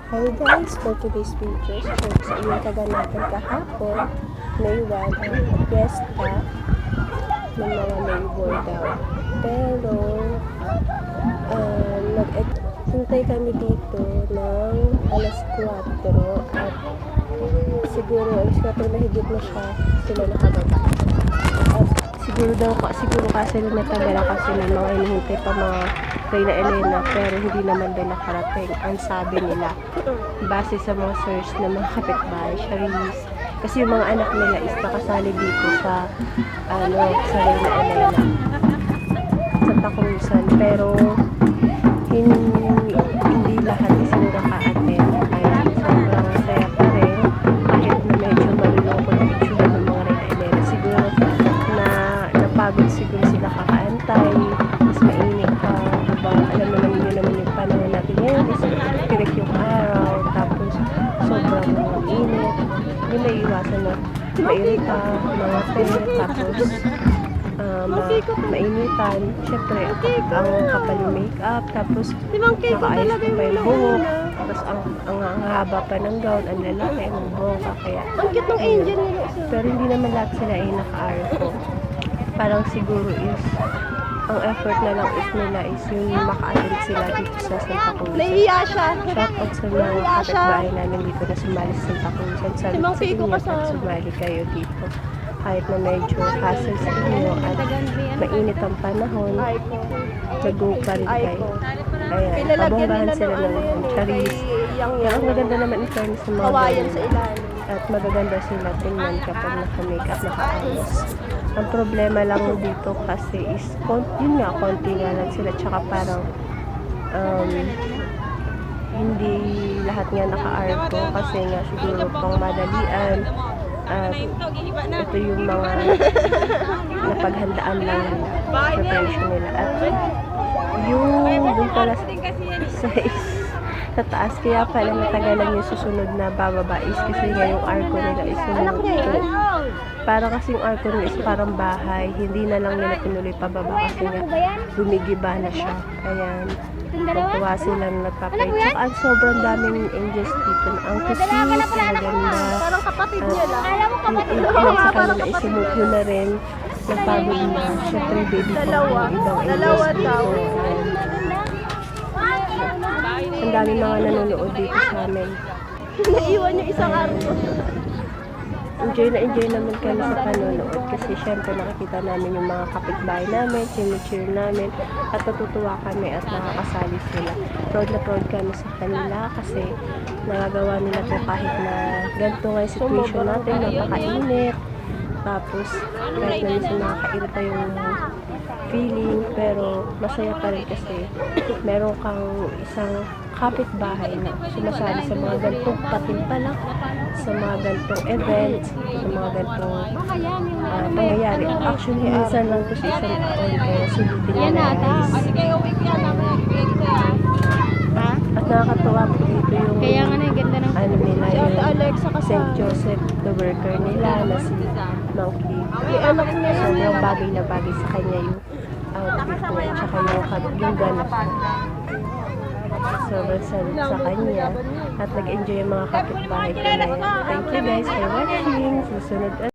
Hi guys, for today's video, sa inyong kaganapan kahapon, May 1 ang fiesta ng mga neighbor daw. Pero, nag-hintay kami dito ng alas 4 at siguro alas 4 na higit na sila nakababa. At siguro kasi natagala kasi may mga hinihintay pa mga Reyna Elena pero hindi naman din nakarating ang sabi nila base sa mga search ng mga kapitbahay, Charis, kasi yung mga anak nila is nakasali dito sa Reyna Elena sa Takusan pero hindi lahat is naka-attend kaya sobrang saya pa rin kahit na medyo malulungkot ang itsura ng mga Reyna Elena. Siguro na napagod siguro sila kakaantay, mas mainit pa, diba? Alam naman niyo naman yung panahon natin ngayon is tirik yung araw, tapos sobrang init, hindi may iwasan na mairita, mga tapos mainitan, syempre ang kapal yung makeup, tapos nakaayos ko pa yung buhok, tapos ang haba pa ng gown, ang lalaki, ang bongga, kaya pero hindi naman lahat sila ay naka-arko. Parang siguro is ang effort na lang is nila is yung maka-attend sila dito sa Santa Cruz. Nahiya siya. Shoutout sa mga kapitbahay namin dito na sumali sa Santa Cruz. Sa inyo pag sumali kayo dito. Kahit na medyo hassle sa inyo at mainit ang panahon, nag-go pa rin kayo. Ayan, pabonggahan sila ng Charis. Ang maganda naman in fairness sa mga at magaganda sila tingnan kapag naka-makeup, naka-ayos. Ang problema lang dito kasi is yun nga, konti nga lang sila, tsaka parang hindi lahat nga naka-arko kasi nga siguro pang madalian at ito yung mga napaghandaan lang preparation nila at yung dun pala sa taas, kaya pala natagalan yung susunod na bababa is kasi nga yung arko nila is para kasi yung arko nila is parang bahay, hindi na lang nila pinuloy pababa kasi nga bumigiba na siya. Ayan, natuwa silang nagpapay, tsaka ang sobrang daming angels dito, ang kusip, maganda, Parang kapatid niya lang. ilang sa kanila isumuko na rin, napagod na, syempre baby ko yung ibang angels dito. Ang daming mga nanonood dito sa amin. Naiwan yung isang arko. Enjoy naman kami sa panonood kasi syempre nakikita namin yung mga kapitbahay namin, cheer namin at natutuwa kami at nakakasali sila. Proud na proud kami sa kanila kasi nagagawa nila to kahit na ganito nga yung situation natin, napakainit. Tapos kahit na minsan nakakairita yung feeling, pero masaya pa rin kasi meron kang isang kapitbahay na sumasali sa mga gantong patimpalak, sa mga gantong events, sa mga gantong pangyayari. Actually, minsan lang to sa isang taon, kaya sulitin niya na guys. At nakakatuwa po dito yung Kaya nga na, ganda ng nila yung Alexa St. Joseph, the worker nila na si Monkey. Sobrang bagay na bagay sa kanya yung outfit niya, tsaka yung ganap. Sobrang salut sa kanya at nag-enjoy yung mga kapitbahay ko na yan. Thank you guys for watching. Susunod